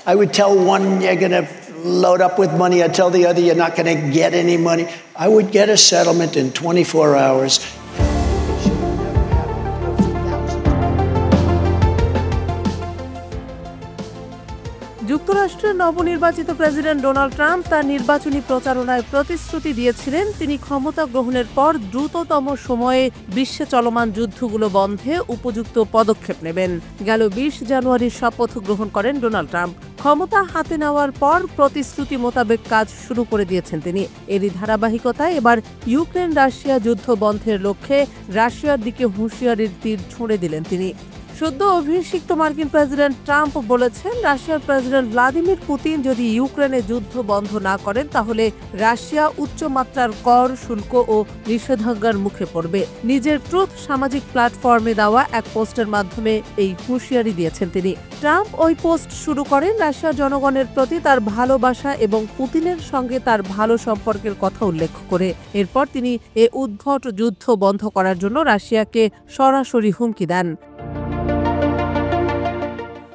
I would tell one, you're going to load up with money. I'd tell the other, you're not going to get any money. I would get a settlement in 24 hours. যুক্তরাষ্ট্রের নবনির্বাচিত president Donald Trump তার নির্বাচনী প্রচারণায় প্রতিশ্রুতি দিয়েছিলেন তিনি ক্ষমতা গ্রহণের পর দ্রুততম সময়ে বিশ্বে চলমান যুদ্ধগুলো বন্ধে উপযুক্ত পদক্ষেপ নেবেন। গেল ২০ জানুয়ারির শপথ গ্রহণ করেন ডোনাল্ড ট্রাম্প। ক্ষমতা হাতে নেওয়ার পর প্রতিশ্রুতি মোতাবেক কাজ শুরু করে দিয়েছেন তিনি। এরই ধারাবাহিকতায় এবার ইউক্রেন রাশিয়া যুদ্ধ বন্ধের লক্ষ্যে রাশিয়ার দিকে হুঁশিয়ারির তীর ছুঁড়ে দিলেন তিনি। সদ্য অভিষিক্ত মার্কিন প্রেসিডেন্ট ট্রাম্প বলেছেন, রাশিয়ার প্রেসিডেন্ট ভ্লাদিমির পুতিন যদি ইউক্রেনে যুদ্ধ বন্ধ না করেন তাহলে রাশিয়া উচ্চমাত্রার কর, শুল্ক ও নিষেধাজ্ঞার মুখে পড়বে। নিজের ট্রুথ সামাজিক প্ল্যাটফর্মে দেওয়া এক পোস্টের মাধ্যমে এই হুঁশিয়ারি দিয়েছেন তিনি। ট্রাম্প ওই পোস্ট শুরু করেন রাশিয়ার জনগণের প্রতি তার ভালোবাসা এবং পুতিনের সঙ্গে তার ভালো সম্পর্কের কথা উল্লেখ করে। এরপর তিনি এ উদ্ভট যুদ্ধ বন্ধ করার জন্য রাশিয়াকে সরাসরি হুমকি দেন।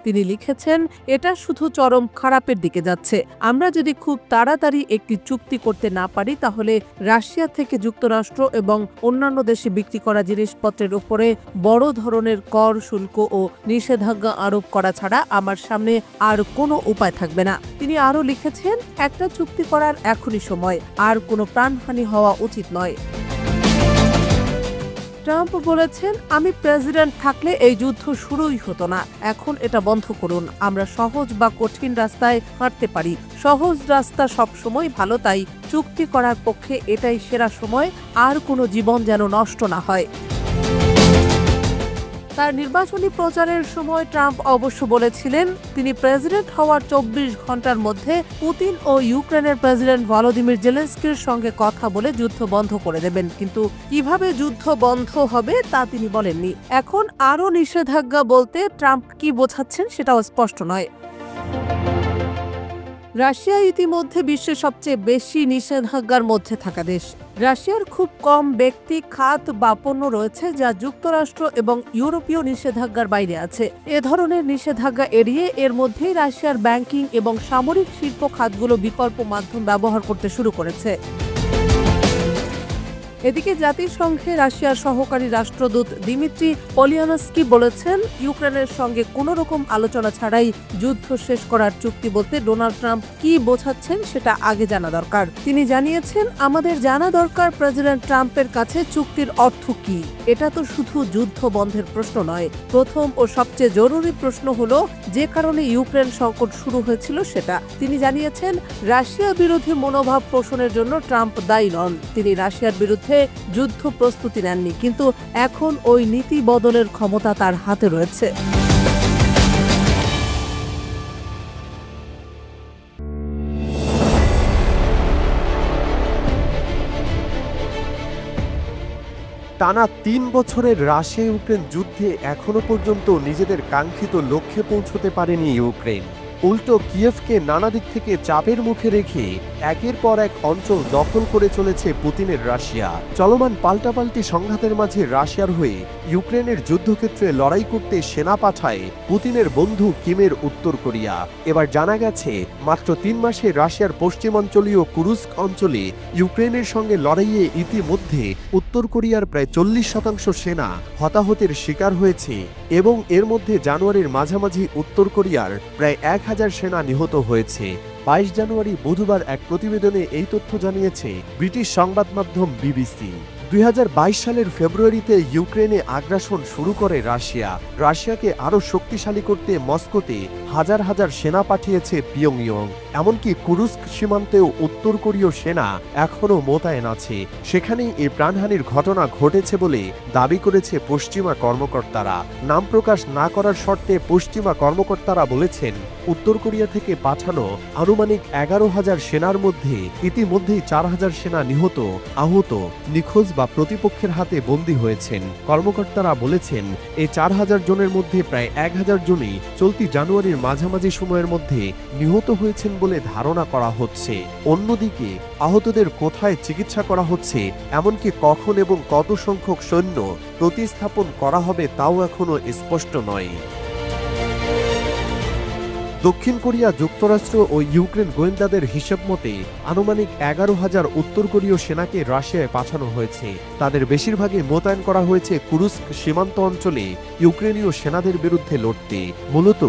তিনি লিখেছেন, এটা শুধু চরম খারাপের দিকে যাচ্ছে। আমরা যদি খুব তাড়াতাড়ি একটি চুক্তি করতে না পারি তাহলে রাশিয়া থেকে যুক্তরাষ্ট্র এবং অন্যান্য দেশে বিক্রি করা জিনিসপত্রের উপরে বড় ধরনের কর, শুল্ক ও নিষেধাজ্ঞা আরোপ করা ছাড়া আমার সামনে আর কোনো উপায় থাকবে না। তিনি আরও লিখেছেন, একটা চুক্তি করার এখনই সময়, আর কোনো প্রাণহানি হওয়া উচিত নয়। ট্রাম্প বলেছেন, আমি প্রেসিডেন্ট থাকলে এই যুদ্ধ শুরুই হতো না। এখন এটা বন্ধ করুন। আমরা সহজ বা কঠিন রাস্তায় হাঁটতে পারি। সহজ রাস্তা সবসময় ভালো, তাই চুক্তি করার পক্ষে এটাই সেরা সময়। আর কোনো জীবন যেন নষ্ট না হয়। তার নির্বাচনী প্রচারের সময় ট্রাম্প অবশ্য বলেছিলেন তিনি প্রেসিডেন্ট হওয়ার ২৪ ঘন্টার মধ্যে পুতিন ও ইউক্রেনের প্রেসিডেন্ট ভলোদিমির জেলেনস্কির সঙ্গে কথা বলে যুদ্ধ বন্ধ করে দেবেন। কিন্তু কিভাবে যুদ্ধ বন্ধ হবে তা তিনি বলেননি। এখন আরও নিষেধাজ্ঞা বলতে ট্রাম্প কি বোঝাচ্ছেন সেটাও স্পষ্ট নয়। রাশিয়া ইতিমধ্যে বিশ্বের সবচেয়ে বেশি নিষেধাজ্ঞার মধ্যে থাকা দেশ। রাশিয়ার খুব কম ব্যক্তি, খাত বা পণ্য রয়েছে যা যুক্তরাষ্ট্র এবং ইউরোপীয় নিষেধাজ্ঞার বাইরে আছে। এ ধরনের নিষেধাজ্ঞা এড়িয়ে এর মধ্যেই রাশিয়ার ব্যাংকিং এবং সামরিক শিল্প খাতগুলো বিকল্প মাধ্যম ব্যবহার করতে শুরু করেছে। এদিকে জাতিসংঘে রাশিয়ার সহকারী রাষ্ট্রদূত দিমিত্রি পলিয়ানস্কি বলেছেন, ইউক্রেনের সঙ্গে কোনো রকম আলোচনা ছাড়াই যুদ্ধ শেষ করার চুক্তি বলতে ডোনাল্ড ট্রাম্প কি বোঝাচ্ছেন সেটা আগে জানা দরকার। তিনি জানিয়েছেন, আমাদের জানা দরকার প্রেসিডেন্ট ট্রাম্পের কাছে চুক্তির অর্থ কি। এটা তো শুধু যুদ্ধ বন্ধের প্রশ্ন নয়। প্রথম ও সবচেয়ে জরুরি প্রশ্ন হলো যে কারণে ইউক্রেন সংকট শুরু হয়েছিল সেটা। তিনি জানিয়েছেন, রাশিয়া বিরোধী মনোভাব পোষণের জন্য ট্রাম্প দায়ী নন। তিনি রাশিয়ার বিরুদ্ধে যুদ্ধ প্রস্তুতি নেননি, কিন্তু এখন ওই নীতি বদলের ক্ষমতা তার হাতে রয়েছে। টানা ৩ বছরের রাশিয়া ইউক্রেন যুদ্ধে এখনো পর্যন্ত নিজেদের কাঙ্ক্ষিত লক্ষ্যে পৌঁছতে পারেনি ইউক্রেন। উল্টো কিয়েভকে নানা দিক থেকে চাপের মুখে রেখে একের পর এক অঞ্চল দখল করে চলেছে পুতিনের রাশিয়া। চলমান পাল্টাপাল্টি সংঘাতের মাঝে রাশিয়ার হয়ে ইউক্রেনের যুদ্ধক্ষেত্রে লড়াই করতে সেনা পাঠায় পুতিনের বন্ধু কিমের উত্তর কোরিয়া। এবার জানা গেছে, মাত্র ৩ মাসে রাশিয়ার পশ্চিমাঞ্চলীয় কুরস্ক অঞ্চলে ইউক্রেনের সঙ্গে লড়াইয়ে ইতিমধ্যে উত্তর কোরিয়ার প্রায় ৪০% সেনা হতাহতের শিকার হয়েছে এবং এর মধ্যে জানুয়ারির মাঝামাঝি উত্তর কোরিয়ার প্রায় ১,০০০ সেনা নিহত হয়েছে। ২২ জানুয়ারি বুধবার এক প্রতিবেদনে এই তথ্য জানিয়েছে ব্রিটিশ সংবাদ মাধ্যম বিবিসি। ২০২২ সালের ফেব্রুয়ারিতে ইউক্রেনে আগ্রাসন শুরু করে রাশিয়া। রাশিয়াকে আরও শক্তিশালী করতে মস্কোতে হাজার হাজার সেনা পাঠিয়েছে পিয়ংইয়ং। এমনকি কুরস্ক সীমান্তেও উত্তর কোরীয় সেনা এখনও মোতায়েন আছে। সেখানেই এই প্রাণহানির ঘটনা ঘটেছে বলে দাবি করেছে পশ্চিমা কর্মকর্তারা। নাম প্রকাশ না করার শর্তে পশ্চিমা কর্মকর্তারা বলেছেন, উত্তর কোরিয়া থেকে পাঠানো আনুমানিক ১১,০০০ সেনার মধ্যে ইতিমধ্যেই ৪,০০০ সেনা নিহত, আহত, নিখোঁজ বা প্রতিপক্ষের হাতে বন্দী হয়েছেন। কর্মকর্তারা বলেছেন, এই ৪,০০০ জনের মধ্যে প্রায় ১,০০০ জনই চলতি জানুয়ারির মাঝামাঝি সময়ের মধ্যে নিহত হয়েছেন বলে ধারণা করা হচ্ছে। অন্যদিকে আহতদের কোথায় চিকিৎসা করা হচ্ছে, এমনকি কখন এবং কত সংখ্যক সৈন্য প্রতিস্থাপন করা হবে তাও এখনো স্পষ্ট নয়। দক্ষিণ কোরিয়া, যুক্তরাষ্ট্র ও ইউক্রেন গোয়েন্দাদের হিসেব মতে আনুমানিক 11,000 উত্তর কোরীয় সেনাকে রাশিয়ায় পাঠানো হয়েছে। তাদের বেশিরভাগই মোতায়েন করা হয়েছে কুরস্ক সীমান্ত অঞ্চলে ইউক্রেনীয় সেনাদের বিরুদ্ধে লড়তে। মূলত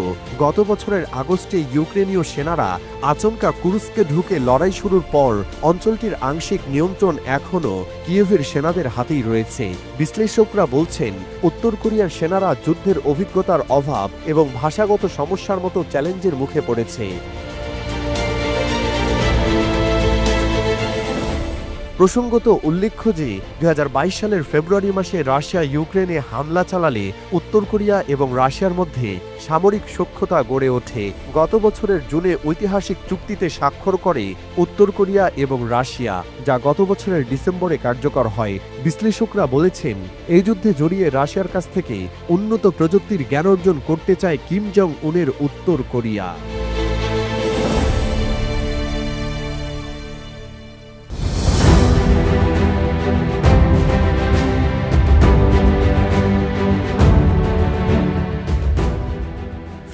গত বছরের আগস্টে ইউক্রেনীয় সেনারা আচমকা কুরস্কে ঢুকে লড়াই শুরুর পর অঞ্চলটির আংশিক নিয়ন্ত্রণ এখনও কিয়েভের সেনাদের হাতেই রয়েছে। বিশ্লেষকরা বলছেন, উত্তর কোরিয়ার সেনারা যুদ্ধের অভিজ্ঞতার অভাব এবং ভাষাগত সমস্যার মতো চ্যালেঞ্জের মুখে পড়েছে। প্রসঙ্গত উল্লেখ্য যে 2022 সালের ফেব্রুয়ারি মাসে রাশিয়া ইউক্রেনে হামলা চালালে উত্তর কোরিয়া এবং রাশিয়ার মধ্যে সামরিক সখ্যতা গড়ে ওঠে। গত বছরের জুনে ঐতিহাসিক চুক্তিতে স্বাক্ষর করে উত্তর কোরিয়া এবং রাশিয়া, যা গত বছরের ডিসেম্বরে কার্যকর হয়। বিশ্লেষকরা বলেছেন, এই যুদ্ধে জড়িয়ে রাশিয়ার কাছ থেকে উন্নত প্রযুক্তির জ্ঞান অর্জন করতে চায় কিম জং উনের উত্তর কোরিয়া।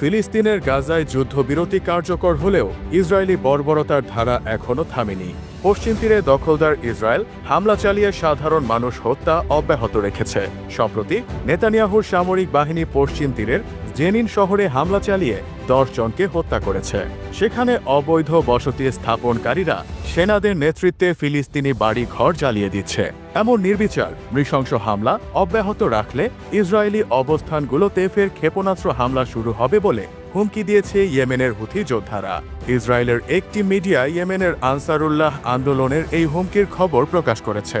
ফিলিস্তিনের গাজায় যুদ্ধবিরতি কার্যকর হলেও ইসরায়েলি বর্বরতার ধারা এখনও থামেনি। পশ্চিম তীরে দখলদার ইসরায়েল হামলা চালিয়ে সাধারণ মানুষ হত্যা অব্যাহত রেখেছে। সম্প্রতি নেতানিয়াহুর সামরিক বাহিনী পশ্চিম তীরের জেনিন শহরে হামলা চালিয়ে 10 জনকে হত্যা করেছে। সেখানে অবৈধ বসতি স্থাপনকারীরা সেনাদের নেতৃত্বে ফিলিস্তিনি বাড়ি ঘর জ্বালিয়ে দিচ্ছে। এমন নির্বিচার নৃশংস হামলা অব্যাহত রাখলে ইসরায়েলি অবস্থানগুলোতে ফের ক্ষেপণাস্ত্র হামলা শুরু হবে বলে হুমকি দিয়েছে ইয়েমেনের হুথি যোদ্ধারা। ইসরায়েলের একটি মিডিয়া ইয়েমেনের আনসারুল্লাহ আন্দোলনের এই হুমকির খবর প্রকাশ করেছে।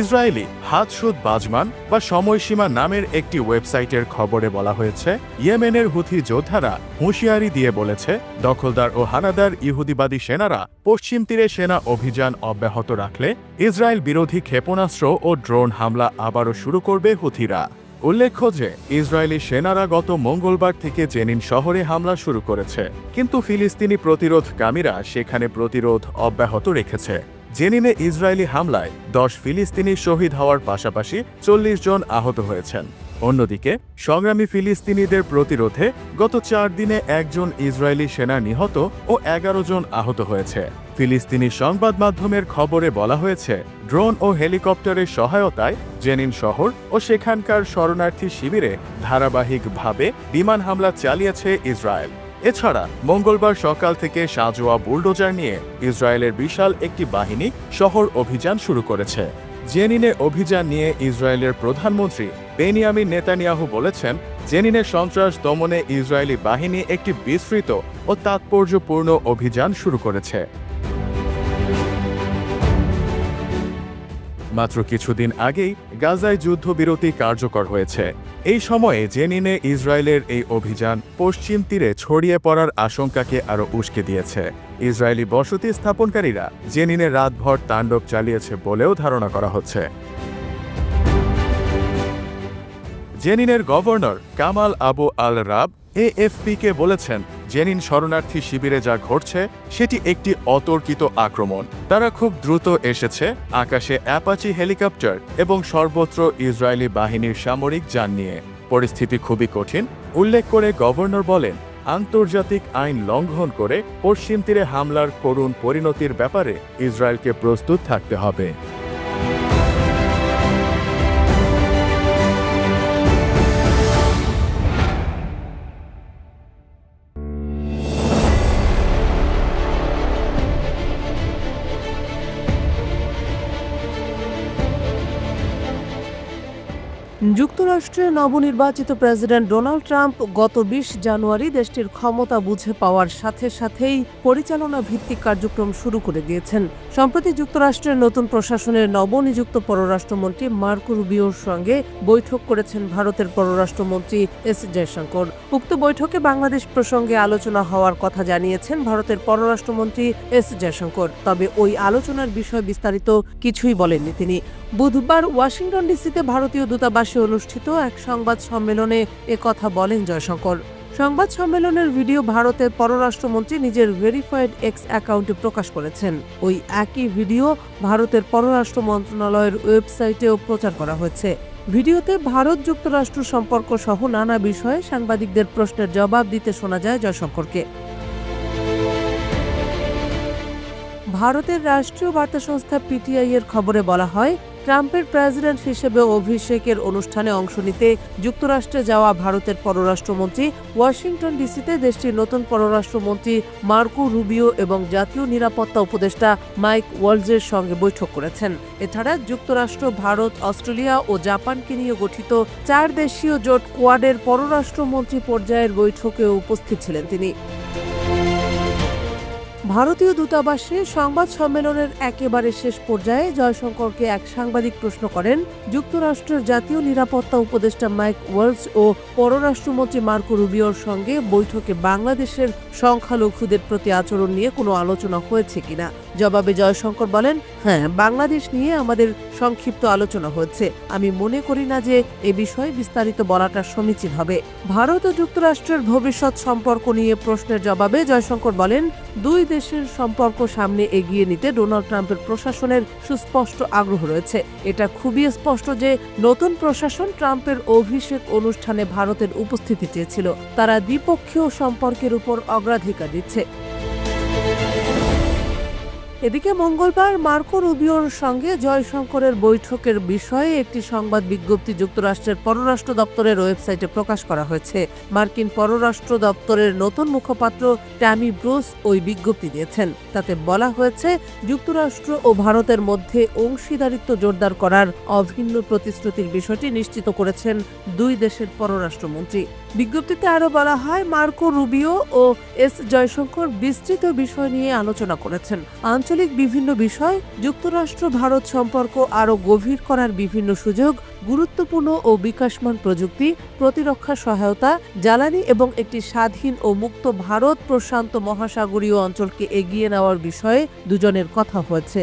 ইসরায়েলি হাতসুদ বাজমান বা সময়সীমা নামের একটি ওয়েবসাইটের খবরে বলা হয়েছে, ইয়েমেনের হুথি যোদ্ধারা হুঁশিয়ারি দিয়ে বলেছে, দখলদার ও হানাদার ইহুদিবাদী সেনারা পশ্চিম তীরে সেনা অভিযান অব্যাহত রাখলে ইসরায়েল বিরোধী ক্ষেপণাস্ত্র ও ড্রোন হামলা আবারও শুরু করবে হুথিরা। উল্লেখ্য যে ইসরায়েলি সেনারা গত মঙ্গলবার থেকে জেনিন শহরে হামলা শুরু করেছে, কিন্তু ফিলিস্তিনি প্রতিরোধকামীরা সেখানে প্রতিরোধ অব্যাহত রেখেছে। জেনিনে ইসরায়েলি হামলায় 10 ফিলিস্তিনি শহীদ হওয়ার পাশাপাশি 40 জন আহত হয়েছেন। অন্যদিকে সংগ্রামী ফিলিস্তিনিদের প্রতিরোধে গত 4 দিনে 1 জন ইসরায়েলি সেনা নিহত ও 11 জন আহত হয়েছে। ফিলিস্তিনি সংবাদ মাধ্যমের খবরে বলা হয়েছে, ড্রোন ও হেলিকপ্টারের সহায়তায় জেনিন শহর ও সেখানকার শরণার্থী শিবিরে ধারাবাহিকভাবে বিমান হামলা চালিয়েছে ইসরায়েল। এছাড়া মঙ্গলবার সকাল থেকে সাঁজোয়া বুলডোজার নিয়ে ইসরায়েলের বিশাল একটি বাহিনী শহর অভিযান শুরু করেছে। জেনিনে অভিযান নিয়ে ইসরায়েলের প্রধানমন্ত্রী বেনিয়ামিন নেতানিয়াহু বলেছেন, জেনিনে সন্ত্রাস দমনে ইসরায়েলি বাহিনী একটি বিস্তৃত ও তাৎপর্যপূর্ণ অভিযান শুরু করেছে। মাত্র কিছুদিন আগেই গাজায় যুদ্ধবিরতি কার্যকর হয়েছে। এই সময়ে জেনিনে ইসরায়েলের এই অভিযান পশ্চিম তীরে ছড়িয়ে পড়ার আশঙ্কাকে আরও উস্কে দিয়েছে। ইসরায়েলি বসতি স্থাপনকারীরা জেনিনে রাতভর তাণ্ডব চালিয়েছে বলেও ধারণা করা হচ্ছে। জেনিনের গভর্নর কামাল আবু আল রাব এএফপিকে বলেছেন, জেনিন শরণার্থী শিবিরে যা ঘটছে সেটি একটি অতর্কিত আক্রমণ। তারা খুব দ্রুত এসেছে আকাশে অ্যাপাচি হেলিকপ্টার এবং সর্বত্র ইসরায়েলি বাহিনীর সামরিক যান নিয়ে। পরিস্থিতি খুবই কঠিন উল্লেখ করে গভর্নর বলেন, আন্তর্জাতিক আইন লঙ্ঘন করে পশ্চিম তীরে হামলার করুণ পরিণতির ব্যাপারে ইসরায়েলকে প্রস্তুত থাকতে হবে। যুক্তরাষ্ট্রের নবনির্বাচিত প্রেসিডেন্ট ডোনাল্ড ট্রাম্প গত 20 জানুয়ারি দেশটির ক্ষমতা বুঝে পাওয়ার সাথে সাথেই পরিচালনা ভিত্তিক কার্যক্রম শুরু করে দিয়েছেন। সম্প্রতি যুক্তরাষ্ট্রের নতুন প্রশাসনের নবনিযুক্ত পররাষ্ট্রমন্ত্রী মার্কো রুবিওর সঙ্গে বৈঠক করেছেন ভারতের পররাষ্ট্রমন্ত্রী এস জয়শঙ্কর। উক্ত বৈঠকে বাংলাদেশ প্রসঙ্গে আলোচনা হওয়ার কথা জানিয়েছেন ভারতের পররাষ্ট্রমন্ত্রী এস জয়শঙ্কর। তবে ওই আলোচনার বিষয় বিস্তারিত কিছুই বলেননি তিনি। বুধবার ওয়াশিংটন ডিসিতে ভারতীয় দূতাবাসে অনুষ্ঠিত এক সংবাদ সম্মেলনে একথা বলেন জয়শঙ্কর। সংবাদ সম্মেলনের ভিডিও ভারতের পররাষ্ট্রমন্ত্রী নিজের ভেরিফাইড এক্স অ্যাকাউন্টে প্রকাশ করেছেন। ওই একই ভিডিও ভারতের পররাষ্ট্র মন্ত্রণালয়ের ওয়েবসাইটেও প্রচার করা হয়েছে। ভিডিওতে ভারত যুক্তরাষ্ট্র সম্পর্ক সহ নানা বিষয়ে সাংবাদিকদের প্রশ্নের জবাব দিতে শোনা যায় জয়শঙ্করকে। ভারতের রাষ্ট্রীয় বার্তা সংস্থা পিটিআই এর খবরে বলা হয়, ট্রাম্পের প্রেসিডেন্ট হিসেবে অভিষেকের অনুষ্ঠানে অংশ নিতে যুক্তরাষ্ট্রে যাওয়া ভারতের পররাষ্ট্রমন্ত্রী ওয়াশিংটন ডিসিতে দেশটির নতুন পররাষ্ট্রমন্ত্রী মার্কো রুবিও এবং জাতীয় নিরাপত্তা উপদেষ্টা মাইক ওয়ালজের সঙ্গে বৈঠক করেছেন। এছাড়া যুক্তরাষ্ট্র, ভারত, অস্ট্রেলিয়া ও জাপানকে নিয়ে গঠিত 4 দেশীয় জোট কোয়াডের পররাষ্ট্রমন্ত্রী পর্যায়ের বৈঠকে উপস্থিত ছিলেন তিনি। ভারতীয় দূতাবাসে সংবাদ সম্মেলনের একেবারে শেষ পর্যায়ে জয়শঙ্করকে এক সাংবাদিক প্রশ্ন করেন, যুক্তরাষ্ট্রের জাতীয় নিরাপত্তা উপদেষ্টা মাইক ওয়ালজ ও পররাষ্ট্রমন্ত্রী মার্কো রুবিওর সঙ্গে বৈঠকে বাংলাদেশের সংখ্যালঘুদের প্রতি আচরণ নিয়ে কোনো আলোচনা হয়েছে কিনা। জবাবে জয়শঙ্কর বলেন, হ্যাঁ, বাংলাদেশ নিয়ে আমাদের সংক্ষিপ্ত আলোচনা হয়েছে। আমি মনে করি না যে এ বিষয়ে বিস্তারিত বলাটা সমীচীন হবে। ভারত ও যুক্তরাষ্ট্রের ভবিষ্যৎ সম্পর্ক নিয়ে প্রশ্নের জবাবে জয়শঙ্কর বলেন, দুই দেশের সম্পর্ক সামনে এগিয়ে নিতে ডোনাল্ড ট্রাম্পের প্রশাসনের সুস্পষ্ট আগ্রহ রয়েছে। এটা খুবই স্পষ্ট যে নতুন প্রশাসন ট্রাম্পের অভিষেক অনুষ্ঠানে ভারতের উপস্থিতি চেয়েছিল। তারা দ্বিপক্ষীয় সম্পর্কের উপর অগ্রাধিকার দিচ্ছে। এদিকে মঙ্গলবার মার্কো রুবিওর সঙ্গে জয়শঙ্করের বৈঠকের বিষয়ে একটি সংবাদ বিজ্ঞপ্তি যুক্তরাষ্ট্রের পররাষ্ট্র দপ্তরের ওয়েবসাইটে প্রকাশ করা হয়েছে। মার্কিন পররাষ্ট্র দপ্তরের নতুন মুখপাত্র ট্যামি ব্রুস ওই বিজ্ঞপ্তি দিয়েছেন। তাতে বলা হয়েছে, যুক্তরাষ্ট্র ও ভারতের মধ্যে অংশীদারিত্ব জোরদার করার অভিন্ন প্রতিশ্রুতির বিষয়টি নিশ্চিত করেছেন দুই দেশের পররাষ্ট্রমন্ত্রী। বিজ্ঞপ্তিতে আরও বলা হয়, মার্কো রুবিও ও এস জয়শঙ্কর বিস্তৃত বিষয় নিয়ে আলোচনা করেছেন। আঞ্চলিক বিভিন্ন বিষয়, যুক্তরাষ্ট্র ভারত সম্পর্ক আরও গভীর করার বিভিন্ন সুযোগ, গুরুত্বপূর্ণ ও বিকাশমান প্রযুক্তি, প্রতিরক্ষা সহায়তা, জ্বালানি এবং একটি স্বাধীন ও মুক্ত ভারত প্রশান্ত মহাসাগরীয় অঞ্চলকে এগিয়ে নেওয়ার বিষয়ে দুজনের কথা হয়েছে।